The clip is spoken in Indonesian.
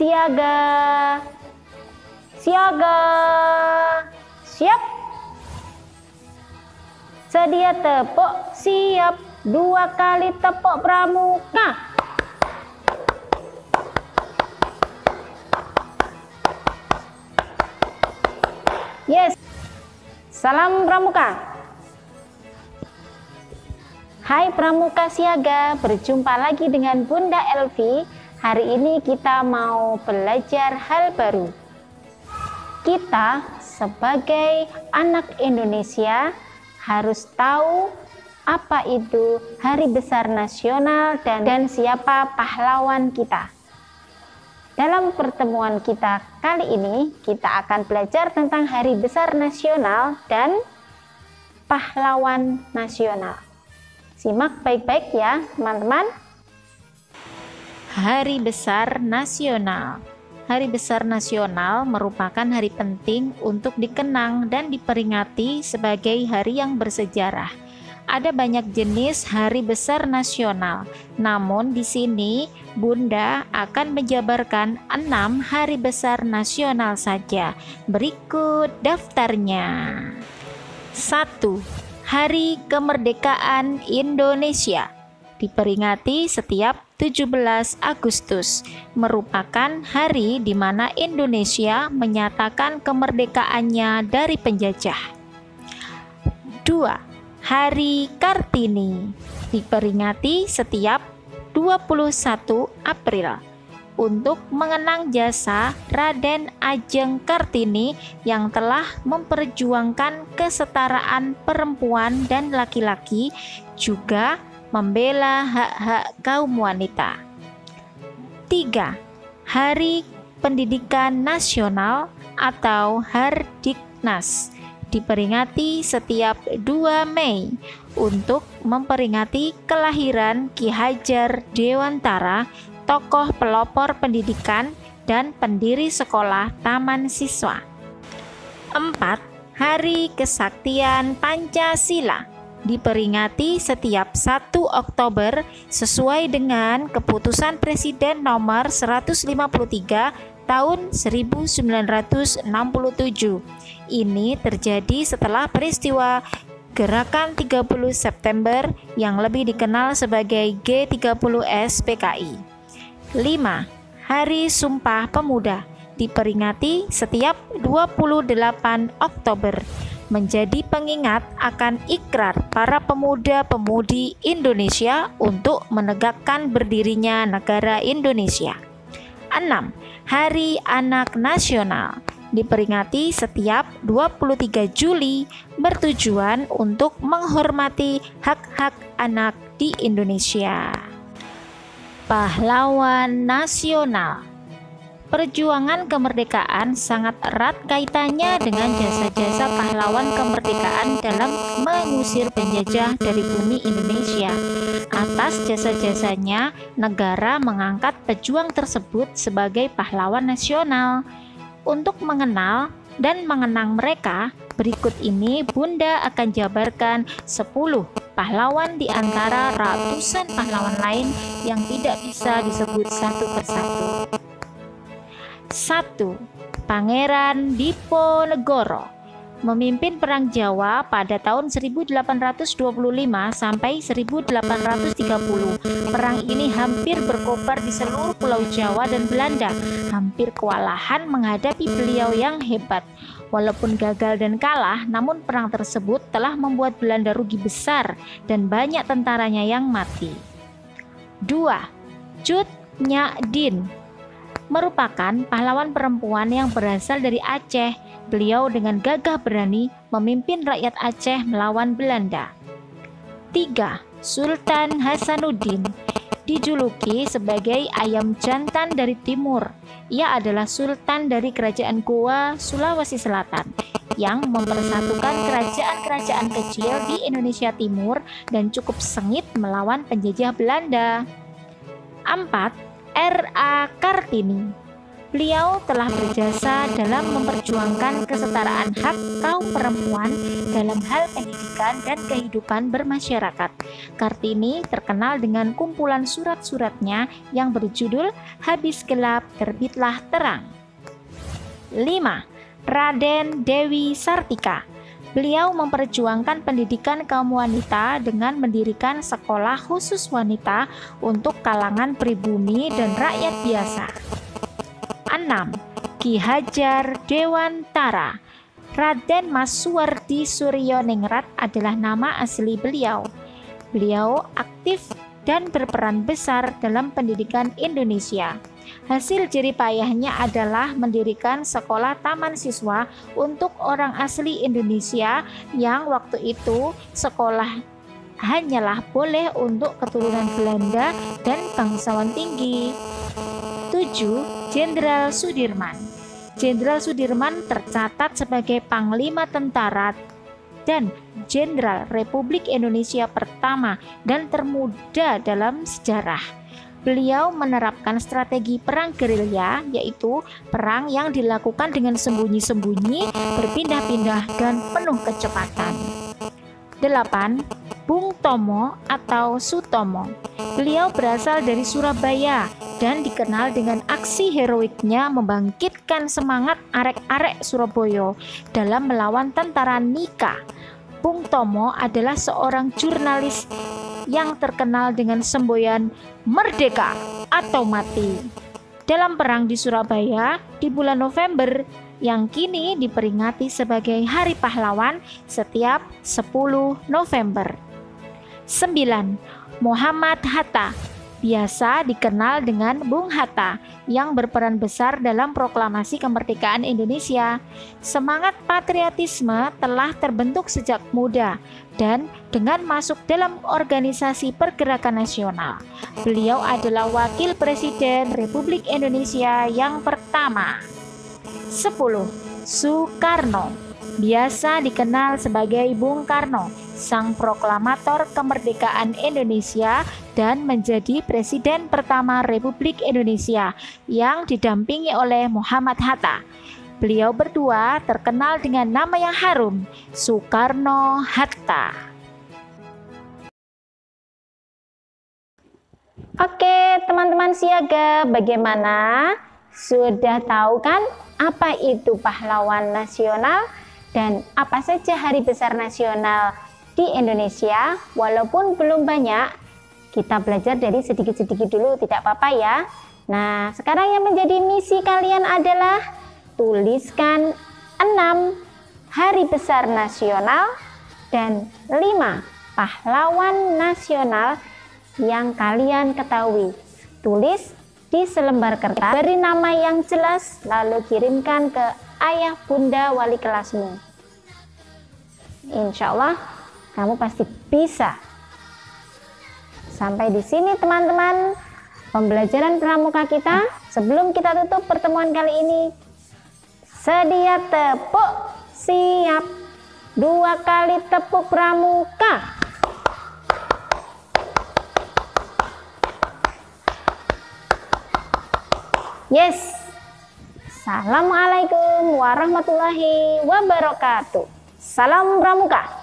Siaga. Siaga. Siap. Sedia tepuk, siap. 2 kali tepuk pramuka. Yes. Salam pramuka. Hai pramuka siaga, berjumpa lagi dengan Bunda Elvi. Hari ini kita mau belajar hal baru. Kita sebagai anak Indonesia harus tahu apa itu Hari Besar Nasional dan siapa pahlawan kita. Dalam pertemuan kita kali ini, kita akan belajar tentang Hari Besar Nasional dan pahlawan nasional. Simak baik-baik ya, teman-teman. Hari Besar Nasional. Hari Besar Nasional merupakan hari penting untuk dikenang dan diperingati sebagai hari yang bersejarah. Ada banyak jenis hari besar nasional, namun di sini Bunda akan menjabarkan 6 hari besar nasional saja. Berikut daftarnya. 1. Hari Kemerdekaan Indonesia. Diperingati setiap 17 Agustus, merupakan hari di mana Indonesia menyatakan kemerdekaannya dari penjajah. 2. Hari Kartini, diperingati setiap 21 April untuk mengenang jasa Raden Ajeng Kartini yang telah memperjuangkan kesetaraan perempuan dan laki-laki, juga membela hak-hak kaum wanita. 3. Hari Pendidikan Nasional atau Hardiknas, diperingati setiap 2 Mei untuk memperingati kelahiran Ki Hajar Dewantara, tokoh pelopor pendidikan dan pendiri sekolah taman siswa. 4. Hari Kesaktian Pancasila, diperingati setiap 1 Oktober sesuai dengan keputusan Presiden nomor 153 tahun 1967. Ini terjadi setelah peristiwa Gerakan 30 September yang lebih dikenal sebagai G30S PKI. 5. Hari Sumpah Pemuda, diperingati setiap 28 Oktober, menjadi pengingat akan ikrar para pemuda-pemudi Indonesia untuk menegakkan berdirinya negara Indonesia. 6. Hari Anak Nasional, diperingati setiap 23 Juli, bertujuan untuk menghormati hak-hak anak di Indonesia. Pahlawan Nasional. Perjuangan kemerdekaan sangat erat kaitannya dengan jasa-jasa pahlawan kemerdekaan dalam mengusir penjajah dari bumi Indonesia. Atas jasa-jasanya, negara mengangkat pejuang tersebut sebagai pahlawan nasional. Untuk mengenal dan mengenang mereka, berikut ini Bunda akan jabarkan 10 pahlawan di antara ratusan pahlawan lain yang tidak bisa disebut satu persatu. 1. Pangeran Diponegoro, memimpin Perang Jawa pada tahun 1825 sampai 1830. Perang ini hampir berkobar di seluruh Pulau Jawa dan Belanda, hampir kewalahan menghadapi beliau yang hebat. Walaupun gagal dan kalah, namun perang tersebut telah membuat Belanda rugi besar dan banyak tentaranya yang mati. 2. Cut Nyak Dien, merupakan pahlawan perempuan yang berasal dari Aceh. Beliau dengan gagah berani memimpin rakyat Aceh melawan Belanda. 3. Sultan Hasanuddin, dijuluki sebagai ayam jantan dari timur. Ia adalah sultan dari kerajaan Goa, Sulawesi Selatan, yang mempersatukan kerajaan-kerajaan kecil di Indonesia Timur dan cukup sengit melawan penjajah Belanda. 4. R.A. Kartini, Beliau telah berjasa dalam memperjuangkan kesetaraan hak kaum perempuan dalam hal pendidikan dan kehidupan bermasyarakat. Kartini terkenal dengan kumpulan surat-suratnya yang berjudul Habis Gelap Terbitlah Terang. 5. Raden Dewi Sartika. Beliau memperjuangkan pendidikan kaum wanita dengan mendirikan sekolah khusus wanita untuk kalangan pribumi dan rakyat biasa. 6. Ki Hajar Dewantara. Raden Mas Suwardi Suryoningrat adalah nama asli beliau. Beliau aktif dan berperan besar dalam pendidikan Indonesia. Hasil jerih payahnya adalah mendirikan sekolah taman siswa untuk orang asli Indonesia yang waktu itu sekolah hanyalah boleh untuk keturunan Belanda dan bangsawan tinggi. 7. Jenderal Sudirman. Jenderal Sudirman tercatat sebagai Panglima Tentara dan Jenderal Republik Indonesia pertama dan termuda dalam sejarah. Beliau menerapkan strategi perang gerilya, yaitu perang yang dilakukan dengan sembunyi-sembunyi, berpindah-pindah, dan penuh kecepatan. 8. Bung Tomo atau Sutomo. Beliau berasal dari Surabaya dan dikenal dengan aksi heroiknya membangkitkan semangat arek-arek Surabaya dalam melawan tentara Nika. Bung Tomo adalah seorang jurnalis yang terkenal dengan semboyan Merdeka atau Mati. Dalam perang di Surabaya di bulan November yang kini diperingati sebagai Hari Pahlawan setiap 10 November. 9. Muhammad Hatta, biasa dikenal dengan Bung Hatta, yang berperan besar dalam proklamasi kemerdekaan Indonesia. Semangat patriotisme telah terbentuk sejak muda dan dengan masuk dalam organisasi pergerakan nasional. Beliau adalah Wakil Presiden Republik Indonesia yang pertama. 10. Soekarno, biasa dikenal sebagai Bung Karno, sang proklamator kemerdekaan Indonesia dan menjadi Presiden pertama Republik Indonesia yang didampingi oleh Muhammad Hatta. Beliau berdua terkenal dengan nama yang harum, Soekarno-Hatta. Oke, teman-teman siaga, bagaimana? Sudah tahu kan apa itu pahlawan nasional dan apa saja hari besar nasional di Indonesia? Walaupun belum banyak, kita belajar dari sedikit-sedikit dulu, tidak apa-apa ya. Nah, sekarang yang menjadi misi kalian adalah tuliskan 6 hari besar nasional dan 5 pahlawan nasional yang kalian ketahui. Tulis di selembar kertas, beri nama yang jelas, lalu kirimkan ke ayah bunda wali kelasmu. Insya Allah kamu pasti bisa. Sampai di sini teman-teman pembelajaran pramuka kita. Sebelum kita tutup pertemuan kali ini, sedia tepuk, siap 2 kali tepuk pramuka. Yes. Assalamualaikum warahmatullahi wabarakatuh. Salam pramuka.